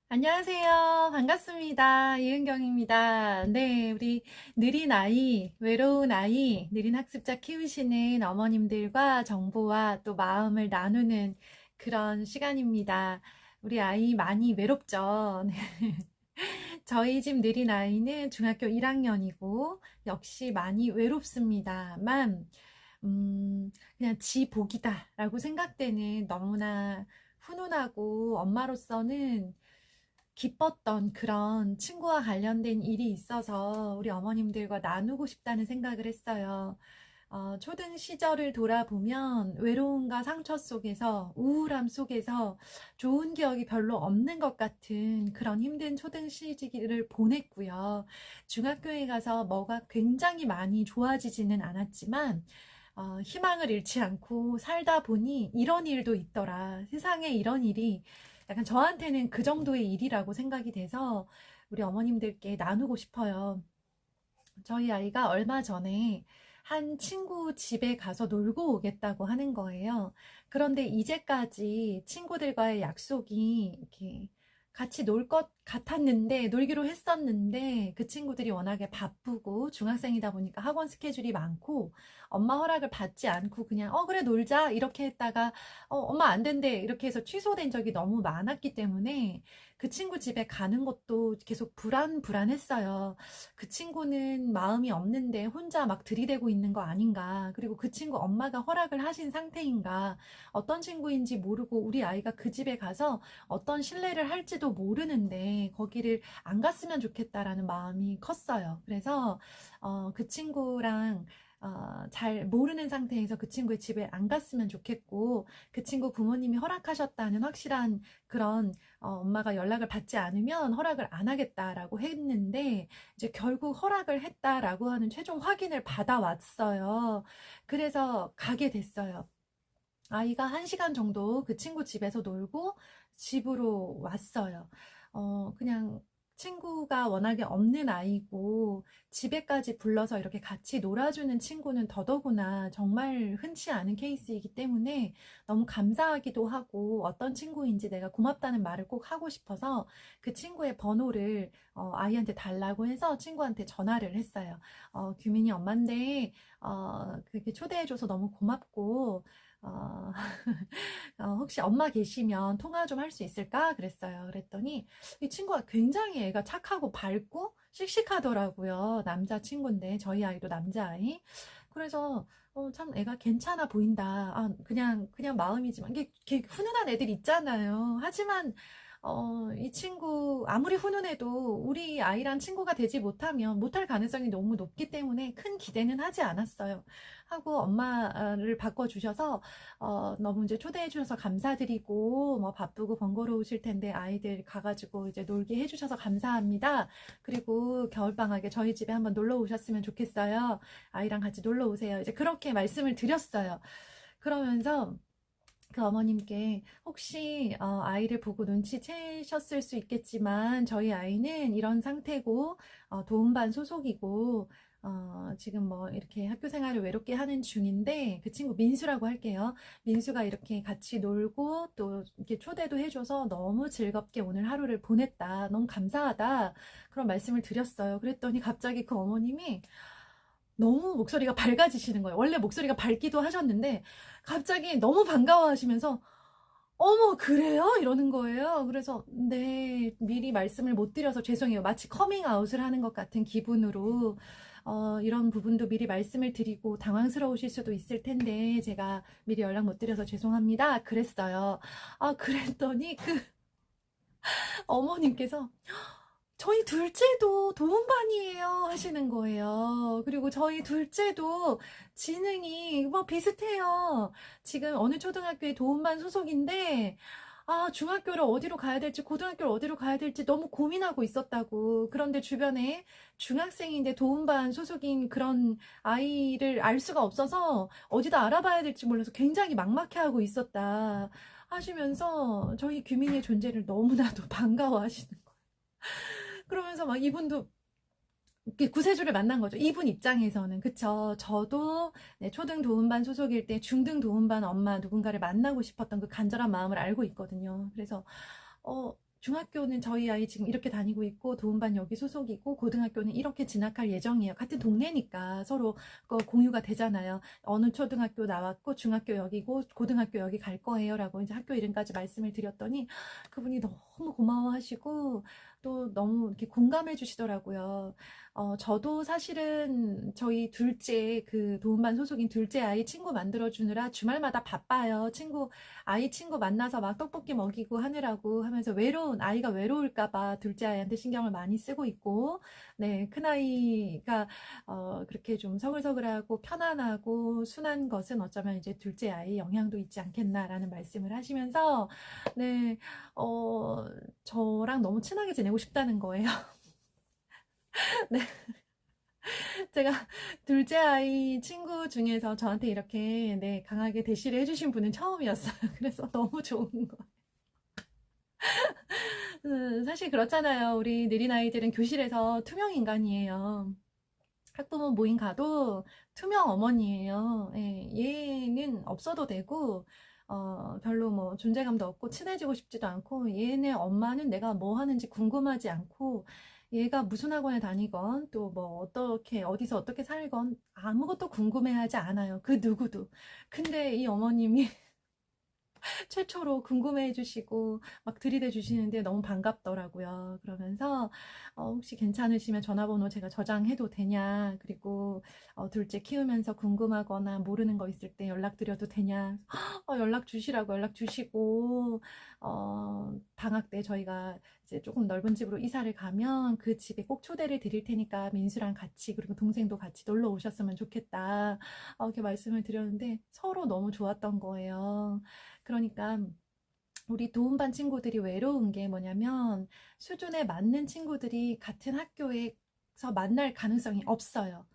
안녕하세요. 반갑습니다. 이은경입니다. 네, 우리 느린 아이, 외로운 아이, 느린 학습자 키우시는 어머님들과 정보와 또 마음을 나누는 그런 시간입니다. 우리 아이 많이 외롭죠? 네. 저희 집 느린 아이는 중학교 1학년이고 역시 많이 외롭습니다만 그냥 지 복이다라고 생각되는 너무나 훈훈하고 엄마로서는 기뻤던 그런 친구와 관련된 일이 있어서 우리 어머님들과 나누고 싶다는 생각을 했어요. 초등 시절을 돌아보면 외로움과 상처 속에서, 우울함 속에서 좋은 기억이 별로 없는 것 같은 그런 힘든 초등 시기를 보냈고요. 중학교에 가서 뭐가 굉장히 많이 좋아지지는 않았지만, 희망을 잃지 않고 살다 보니 이런 일도 있더라. 세상에 이런 일이 약간 저한테는 그 정도의 일이라고 생각이 돼서 우리 어머님들께 나누고 싶어요. 저희 아이가 얼마 전에 한 친구 집에 가서 놀고 오겠다고 하는 거예요. 그런데 이제까지 친구들과의 약속이 이렇게 같이 놀 것 같았는데, 놀기로 했었는데, 그 친구들이 워낙에 바쁘고 중학생이다 보니까 학원 스케줄이 많고, 엄마 허락을 받지 않고 그냥, 그래, 놀자. 이렇게 했다가, 엄마 안 된대. 이렇게 해서 취소된 적이 너무 많았기 때문에, 그 친구 집에 가는 것도 계속 불안했어요. 그 친구는 마음이 없는데 혼자 막 들이대고 있는 거 아닌가. 그리고 그 친구 엄마가 허락을 하신 상태인가. 어떤 친구인지 모르고 우리 아이가 그 집에 가서 어떤 신뢰를 할지도 모르는데 거기를 안 갔으면 좋겠다라는 마음이 컸어요. 그래서 그 친구랑 잘 모르는 상태에서 그 친구의 집에 안 갔으면 좋겠고, 그 친구 부모님이 허락하셨다는 확실한 그런 엄마가 연락을 받지 않으면 허락을 안 하겠다라고 했는데, 이제 결국 허락을 했다라고 하는 최종 확인을 받아왔어요. 그래서 가게 됐어요. 아이가 1시간 정도 그 친구 집에서 놀고 집으로 왔어요. 그냥 친구가 워낙에 없는 아이고 집에까지 불러서 이렇게 같이 놀아주는 친구는 더더구나 정말 흔치 않은 케이스이기 때문에 너무 감사하기도 하고 어떤 친구인지 내가 고맙다는 말을 꼭 하고 싶어서 그 친구의 번호를 아이한테 달라고 해서 친구한테 전화를 했어요. 규민이 엄마인데 그렇게 초대해줘서 너무 고맙고 어, 혹시 엄마 계시면 통화 좀 할 수 있을까? 그랬어요. 그랬더니 이 친구가 굉장히 애가 착하고 밝고 씩씩하더라고요. 남자친구인데 저희 아이도 남자아이. 그래서 참 애가 괜찮아 보인다. 그냥 마음이지만 이게 훈훈한 애들 있잖아요. 하지만 이 친구 아무리 훈훈해도 우리 아이랑 친구가 되지 못하면 못할 가능성이 너무 높기 때문에 큰 기대는 하지 않았어요. 하고 엄마를 바꿔주셔서 너무 이제 초대해 주셔서 감사드리고 뭐 바쁘고 번거로우실 텐데 아이들 가가지고 이제 놀게 해주셔서 감사합니다. 그리고 겨울방학에 저희 집에 한번 놀러 오셨으면 좋겠어요. 아이랑 같이 놀러 오세요. 이제 그렇게 말씀을 드렸어요. 그러면서 그 어머님께 혹시 아이를 보고 눈치채셨을 수 있겠지만 저희 아이는 이런 상태고 도움반 소속이고 지금 뭐 이렇게 학교 생활을 외롭게 하는 중인데 그 친구 민수라고 할게요. 민수가 이렇게 같이 놀고 또 이렇게 초대도 해줘서 너무 즐겁게 오늘 하루를 보냈다. 너무 감사하다. 그런 말씀을 드렸어요. 그랬더니 갑자기 그 어머님이 너무 목소리가 밝아지시는 거예요. 원래 목소리가 밝기도 하셨는데 갑자기 너무 반가워하시면서 어머 그래요? 이러는 거예요. 그래서 네 미리 말씀을 못 드려서 죄송해요. 마치 커밍아웃을 하는 것 같은 기분으로 이런 부분도 미리 말씀을 드리고 당황스러우실 수도 있을 텐데 제가 미리 연락 못 드려서 죄송합니다. 그랬어요. 그랬더니 그 어머님께서 저희 둘째도 도움반이에요 하시는 거예요. 그리고 저희 둘째도 지능이 뭐 비슷해요. 지금 어느 초등학교에 도움반 소속인데 중학교를 어디로 가야 될지 고등학교를 어디로 가야 될지 너무 고민하고 있었다고. 그런데 주변에 중학생인데 도움반 소속인 그런 아이를 알 수가 없어서 어디다 알아봐야 될지 몰라서 굉장히 막막해하고 있었다 하시면서 저희 규민의 존재를 너무나도 반가워하시는 거예요. 그러면서 막 이분도 이렇게 구세주를 만난 거죠. 이분 입장에서는. 그쵸. 저도 네, 초등 도움반 소속일 때 중등 도움반 엄마 누군가를 만나고 싶었던 그 간절한 마음을 알고 있거든요. 그래서, 중학교는 저희 아이 지금 이렇게 다니고 있고 도움반 여기 소속이고 고등학교는 이렇게 진학할 예정이에요. 같은 동네니까 서로 공유가 되잖아요. 어느 초등학교 나왔고 중학교 여기고 고등학교 여기 갈 거예요 라고 이제 학교 이름까지 말씀을 드렸더니 그분이 너무 고마워하시고 또 너무 이렇게 공감해 주시더라고요. 저도 사실은 저희 둘째 그 도움반 소속인 둘째 아이 친구 만들어 주느라 주말마다 바빠요. 아이 친구 만나서 막 떡볶이 먹이고 하느라고 하면서 아이가 외로울까봐 둘째 아이한테 신경을 많이 쓰고 있고, 네, 큰아이가, 그렇게 좀 서글서글하고 편안하고 순한 것은 어쩌면 이제 둘째 아이 영향도 있지 않겠나라는 말씀을 하시면서, 네, 저랑 너무 친하게 지내고 싶다는 거예요. 네. 제가 둘째 아이 친구 중에서 저한테 이렇게 네, 강하게 대시를 해주신 분은 처음이었어요. 그래서 너무 좋은 거. 사실 그렇잖아요. 우리 느린 아이들은 교실에서 투명 인간이에요. 학부모 모임 가도 투명 어머니예요. 예, 얘는 없어도 되고 별로 뭐 존재감도 없고 친해지고 싶지도 않고 얘네 엄마는 내가 뭐 하는지 궁금하지 않고 얘가 무슨 학원에 다니건 또 뭐 어떻게 어디서 어떻게 살건 아무것도 궁금해하지 않아요. 그 누구도. 근데 이 어머님이 최초로 궁금해 해주시고 막 들이대 주시는데 너무 반갑더라고요. 그러면서 혹시 괜찮으시면 전화번호 제가 저장해도 되냐, 그리고 둘째 키우면서 궁금하거나 모르는 거 있을 때 연락드려도 되냐, 연락 주시라고 연락 주시고, 방학 때 저희가 이제 조금 넓은 집으로 이사를 가면 그 집에 꼭 초대를 드릴 테니까 민수랑 같이 그리고 동생도 같이 놀러 오셨으면 좋겠다, 이렇게 말씀을 드렸는데 서로 너무 좋았던 거예요. 그러니까 우리 도움반 친구들이 외로운 게 뭐냐면 수준에 맞는 친구들이 같은 학교에서 만날 가능성이 없어요.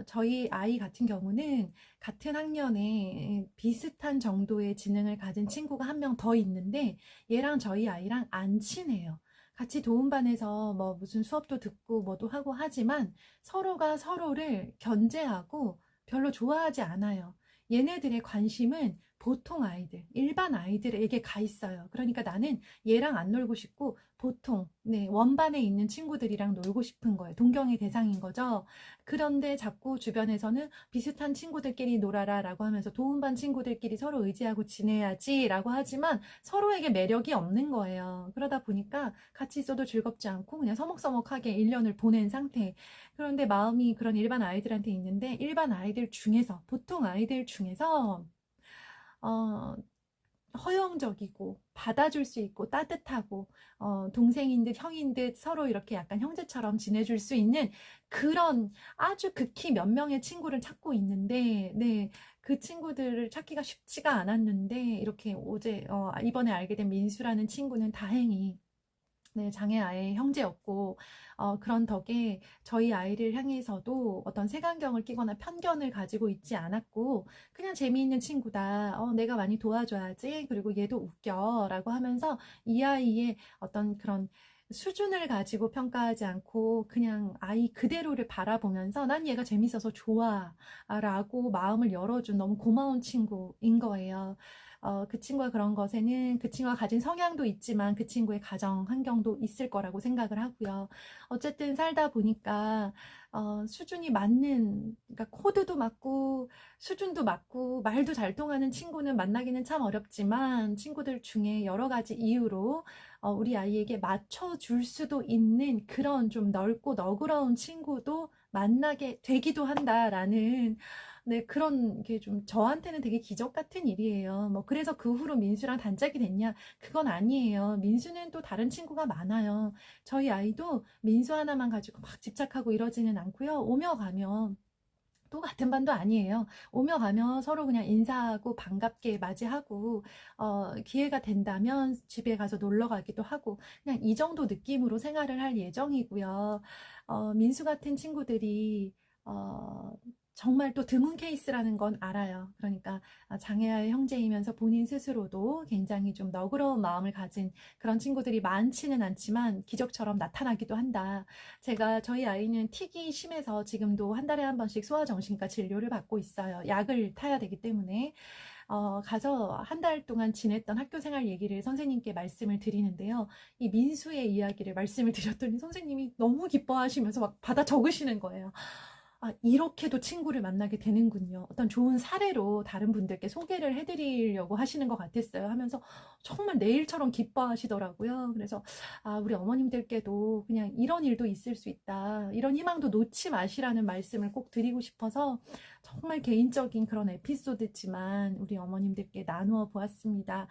저희 아이 같은 경우는 같은 학년에 비슷한 정도의 지능을 가진 친구가 한 명 더 있는데 얘랑 저희 아이랑 안 친해요. 같이 도움반에서 뭐 무슨 수업도 듣고 뭐도 하고 하지만 서로가 서로를 견제하고 별로 좋아하지 않아요. 얘네들의 관심은 보통 아이들, 일반 아이들에게 가 있어요. 그러니까 나는 얘랑 안 놀고 싶고 보통 네, 원반에 있는 친구들이랑 놀고 싶은 거예요. 동경의 대상인 거죠. 그런데 자꾸 주변에서는 비슷한 친구들끼리 놀아라 라고 하면서 도움반 친구들끼리 서로 의지하고 지내야지 라고 하지만 서로에게 매력이 없는 거예요. 그러다 보니까 같이 있어도 즐겁지 않고 그냥 서먹서먹하게 1년을 보낸 상태. 그런데 마음이 그런 일반 아이들한테 있는데 일반 아이들 중에서 보통 아이들 중에서 어, 허용적이고 받아줄 수 있고 따뜻하고 동생인 듯 형인 듯 서로 이렇게 약간 형제처럼 지내줄 수 있는 그런 아주 극히 몇 명의 친구를 찾고 있는데 네, 그 친구들을 찾기가 쉽지가 않았는데 이렇게 이번에 알게 된 민수라는 친구는 다행히 네, 장애 아이의 형제였고, 그런 덕에 저희 아이를 향해서도 어떤 색안경을 끼거나 편견을 가지고 있지 않았고, 그냥 재미있는 친구다. 내가 많이 도와줘야지. 그리고 얘도 웃겨. 라고 하면서 이 아이의 어떤 그런 수준을 가지고 평가하지 않고 그냥 아이 그대로를 바라보면서 난 얘가 재밌어서 좋아. 라고 마음을 열어준 너무 고마운 친구인 거예요. 그 친구가 그런 것에는 그 친구가 가진 성향도 있지만 그 친구의 가정 환경도 있을 거라고 생각을 하고요. 어쨌든 살다 보니까 수준이 맞는, 그러니까 코드도 맞고 수준도 맞고 말도 잘 통하는 친구는 만나기는 참 어렵지만 친구들 중에 여러 가지 이유로 우리 아이에게 맞춰줄 수도 있는 그런 좀 넓고 너그러운 친구도 만나게 되기도 한다라는 네, 그런 게 좀 저한테는 되게 기적 같은 일이에요. 뭐 그래서 그 후로 민수랑 단짝이 됐냐? 그건 아니에요. 민수는 또 다른 친구가 많아요. 저희 아이도 민수 하나만 가지고 막 집착하고 이러지는 않고요. 오며 가며 또 같은 반도 아니에요. 오며 가며 서로 그냥 인사하고 반갑게 맞이하고 기회가 된다면 집에 가서 놀러 가기도 하고 그냥 이 정도 느낌으로 생활을 할 예정이고요. 민수 같은 친구들이 정말 또 드문 케이스라는 건 알아요. 그러니까 장애아의 형제이면서 본인 스스로도 굉장히 좀 너그러운 마음을 가진 그런 친구들이 많지는 않지만 기적처럼 나타나기도 한다. 저희 아이는 틱이 심해서 지금도 한 달에 한 번씩 소아정신과 진료를 받고 있어요. 약을 타야 되기 때문에. 가서 한 달 동안 지냈던 학교 생활 얘기를 선생님께 말씀을 드리는데요. 이 민수의 이야기를 말씀을 드렸더니 선생님이 너무 기뻐하시면서 막 받아 적으시는 거예요. 아, 이렇게도 친구를 만나게 되는군요. 어떤 좋은 사례로 다른 분들께 소개를 해드리려고 하시는 것 같았어요. 하면서 정말 내일처럼 기뻐하시더라고요. 그래서 아, 우리 어머님들께도 그냥 이런 일도 있을 수 있다. 이런 희망도 놓지 마시라는 말씀을 꼭 드리고 싶어서 정말 개인적인 그런 에피소드지만 우리 어머님들께 나누어 보았습니다.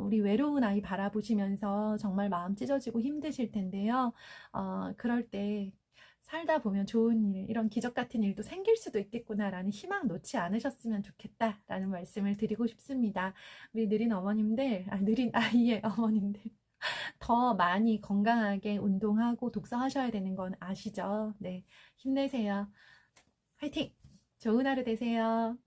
우리 외로운 아이 바라보시면서 정말 마음 찢어지고 힘드실 텐데요. 그럴 때 살다 보면 좋은 일, 이런 기적 같은 일도 생길 수도 있겠구나라는 희망 놓지 않으셨으면 좋겠다라는 말씀을 드리고 싶습니다. 우리 느린 어머님들, 느린 아이의 어머님들. 더 많이 건강하게 운동하고 독서하셔야 되는 건 아시죠? 네. 힘내세요. 화이팅! 좋은 하루 되세요.